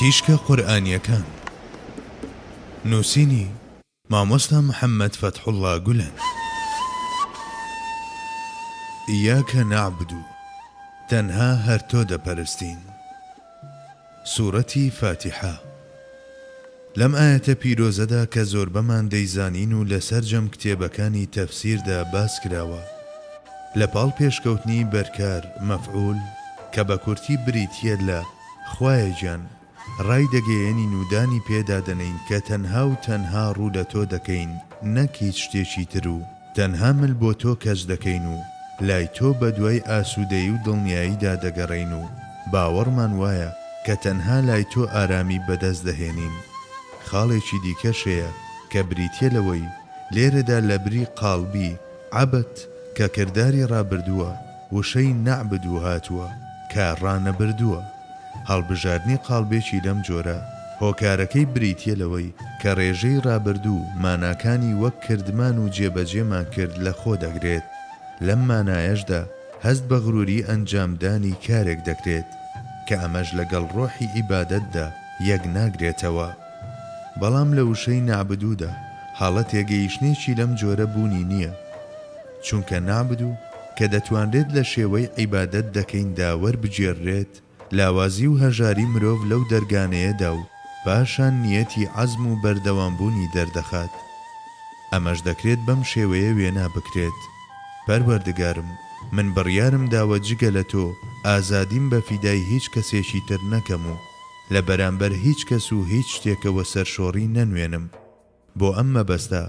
تیشکە قورئانیەکان نووسینی مامۆستا محەممەد فەتحوڵڵا گولەن. ئیاکە نەعبدو، تەنها هەر تۆ دەپەرستین. سوورەتی فاتحە. لەم ئاەتە پیرۆزەدا کە زۆر بەمان دەیزانین و لەسەر جەم کتێبەکانی تەفسیردا باس کراوە، لە پاڵ پێشکەوتنی بەرکار مەفعول کە بە کورتی بریتیە لە خوایە گیان، ڕای دەگەیەنین و دانی پێدا دەنین کە تەنها و تەنها ڕوو لە تۆ دەکەین، نەک هیچ شتێکی تر، و تەنها مل بۆ تۆ کەس دەکەین و لای تۆ بە دوای ئاسوودەیی و دڵنیاییدا دەگەڕین و باوەڕمان وایە کە تەنها لای تۆ ئارامی بەدەست دەهێنین. خاڵێکی دیکەشەیە کە بریتیە لەوەی لێرەدا لە بری قاڵبی عەبەت کە کردداری ڕابردووە وشەی نەعبدو هاتووە کە ڕانەبردووە. هەڵبژاردنی قاڵبێکی لەم جۆرە هۆکارەکەی بریتیە لەوەی کە ڕێژەی ڕابردوو ماناکانی وەک کردمان و جێبەجێمان کرد لە خۆ دەگرێت. لەم مانایەشدا هەست بە غروری ئەنجامدانی کارێک دەکرێت کە ئەمەش لەگەڵ ڕۆحی ئیبادەتدا یەک ناگرێتەوە. بەڵام لە وشەی نابدوودا حاڵەت تێگەیشتنێکی لەم جۆرە بوونی نییە، چونکە نابدو کە دەتوانرێت لە شێوەی عیبادەت دەکەیندا وەربگێڕێت، لاوازی و هەژاری مرۆڤ لەو دەرگانەیەدا و پاشان نیەتی عەزم و بەردەوامبوونی دەردەخات. ئەمەش دەکرێت بەم شێوەیە وێنا بکرێت: پەروەردگارم، من بڕیارم داوە جگە لە تۆ ئازادیم بە فیدای هیچ کەسێکی تر نەکەم و لە بەرامبەر هیچ کەس و هیچ شتێکەوە سەرشۆڕی نەنوێنم. بۆ ئەم مەبەستە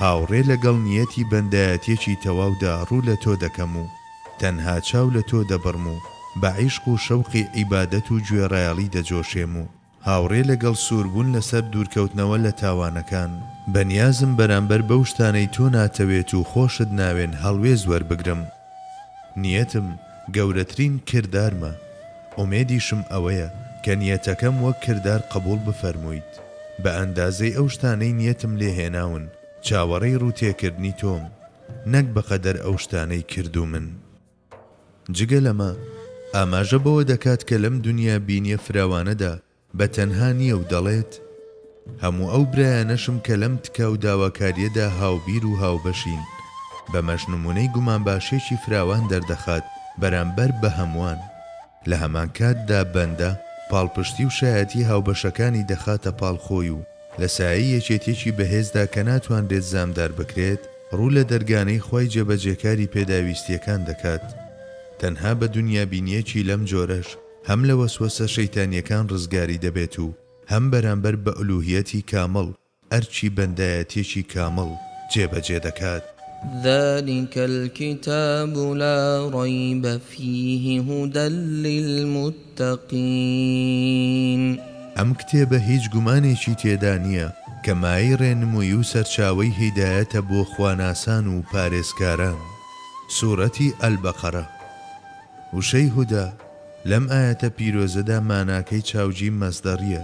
هاوڕێ لەگەڵ نیەتی بەندایەتێکی تەواودا ڕوو لە تۆ دەکەم و تەنها چاو لە تۆ دەبڕم و بە عیشق و شەوقی عیبادەت و گوێڕایەڵی دەجۆشێم و هاوڕێ لەگەڵ سووربوون لەسەر دوورکەوتنەوە لە تاوانەکان بەنیازم بەرامبەر بەو شتانەی تۆ ناتەوێت و خۆشت ناوێن هەڵوێز وەربگرم. نیەتم گەورەترین کردارمە، ئومێدیشم ئەوەیە کە نیەتەکەم وەک کردار قبول بفەرموویت. بە ئەندازەی ئەو شتانەی نیەتم لێهێناون چاوەڕێی ڕووتێکردنی تۆم، نەک بەقەدەر ئەو شتانەی کردو من. جگە لەمە ئاماژە بەوە دەکات کە لەم دنیا بینیە فراوانەدا بە تەنها نییە و دەڵێت هەموو ئەو برایانەشم کە لەم تکا و داواکاریەدا هاوبیر و هاوبەشین، بە مەژنمونەی گومان باشێکی فراوان دەردەخات بەرامبەر بە هەمووان. لە هەمان کاتدا بەندە پاڵپشتی و شایەتی هاوبەشەکانی دەخاتە پاڵخۆی و لە سایەی یەکێتێکی بەهێزدا کە ناتوانرێت زامدار بکرێت ڕوو لە دەرگانەی خوای جێبەجێکاری پێداویستیەکان دەکات. تەنها بە دنیا بینیەکی لەم جۆرەش هەم لە وەسوەسە شەیتانیەکان ڕزگاری دەبێت و هەم بەرامبەر بە ئولوهیەتی کامڵ ئەرچی بەندایەتێکی کامڵ جێبەجێ دەکات. ذلك الكتاب لا ريب فيه هدى للمتقين. ئەم کتێبە هیچ گومانێکی تێدا نییە کە مای ڕێنمووی و سەرچاوەی هیدایەتە بۆ خواناسان و پارێزکاران. سوورەتی ئەلبەقەرە. وشەی هودا لەم ئاەتە پیرۆزەدا ماناکەی چاوجی مەزدەڕیە،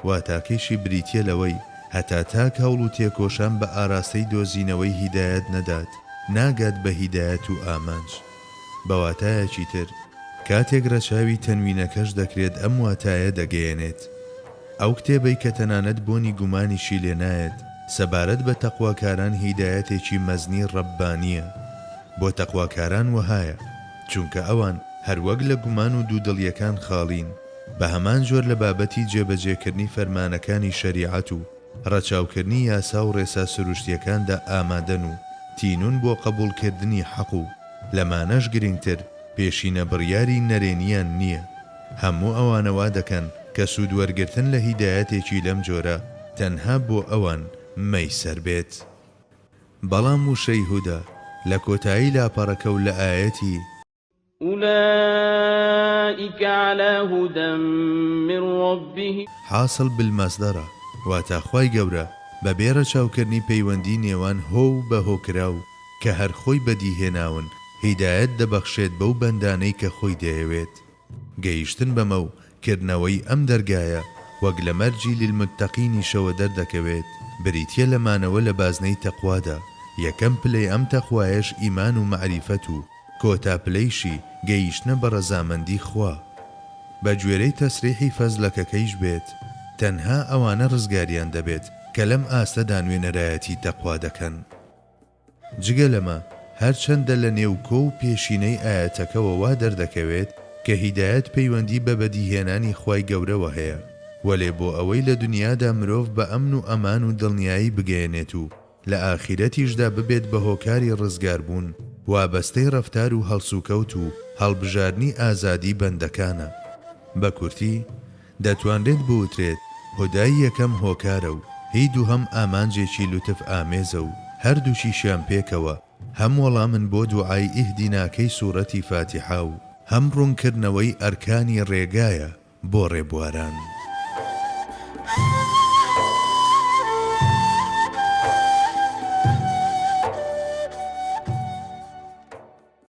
واتاکەیشی بریتیە لەوەی هەتا تاک هەوڵ و تێکۆشان بە ئاراستەی دۆزینەوەی هیدایەت نەدات، ناگات بە هیدایەت و ئامانج. بە واتایەکی تر کاتێک ڕەچاوی تەنوینەکەش دەکرێت ئەم واتایە دەگەیەنێت. ئەو کتێبەی کە تەنانەت بۆنی گومانیشی لێنایەت سەبارەت بە تەقواکاران هیدایەتێکی مەزنی ڕەببانیە. بۆ تەقواکاران وهایە چونکە ئەوان هەروەک لە گومان و دوودڵیەکان خاڵین، بە هەمان جۆر لە بابەتی جێبەجێکردنی فەرمانەکانی شەریعەت و ڕەچاوکردنی یاسا و ڕێسا سروشتیەکاندا ئامادەن و تینون بۆ قبولکردنی حەق و لەمانەش گرنگتر پێشینە بڕیاری نەرێنیان نییە. هەموو ئەوانەوا دەکەن کە سوودوەرگرتن لە هیدایەتێکی لەم جۆرە تەنها بۆ ئەوان مەیسەر بێت. بەڵام وشەی هودا لە کۆتایی لاپەڕەکە و لە ئاەتی أولئك على هدى من ربهم حاصل بالمەزدەرە، واتە خوای گەورە بە بێرە چاوکردنی پەیوەندی نێوان هۆ و بە هۆکراو کە هەر خۆی بەدیهێناون هیدایەت دەبەخشێت بەو بەندانەی کە خۆی دەیەوێت. گەیشتن بەمە و کردنەوەی ئەم دەرگایە وەک لە مەرجی لیلمتەقینیشەوە دەردەکەوێت. بریتیە لەمانەوە لە بازنەی تەقوادا. یەکەم پلەی ئەم تەقوایەش ئیمان و مەعریفەت و کۆتا پلەیشی گەیشتنە بە ڕەزامەندی خوا. بە گوێرەی تەسریحی فەزلەکەکەیش بێت تەنها ئەوانە ڕزگاریان دەبێت کە لەم ئاستەدا نوێنەرایەتی تەقوا دەکەن. جگە لەمە هەرچەندە لە نێوکۆ و پێشینەی ئاەتەکەەوە وا دەردەکەوێت کە هیدایەت پەیوەندی بە بەدیهێنانی خوای گەورەوە هەیە، وەلێ بۆ ئەوەی لە دنیادا مرۆڤ بە ئەمن و ئەمان و دڵنیایی بگەێنێت و لە ئاخیرەتیشدا ببێت بە هۆکاری ڕزگاربوون، وابەستەی ڕەفتار و هەڵسوکەوت و هەڵبژارنی ئازادی بەندەکانە. بە کورتی دەتوانرێت بوترێت هۆدای یەکەم هۆکارە و هی دووهەم ئامانجێکی لوتف ئامێزە و هەردووشیشیان پێکەوە هەم وەڵامن بۆ دوعای ئیهدیناکەی سوورەتی فاتیحا و هەم ڕوونکردنەوەی ئەرکانی ڕێگایە بۆ ڕێبواران.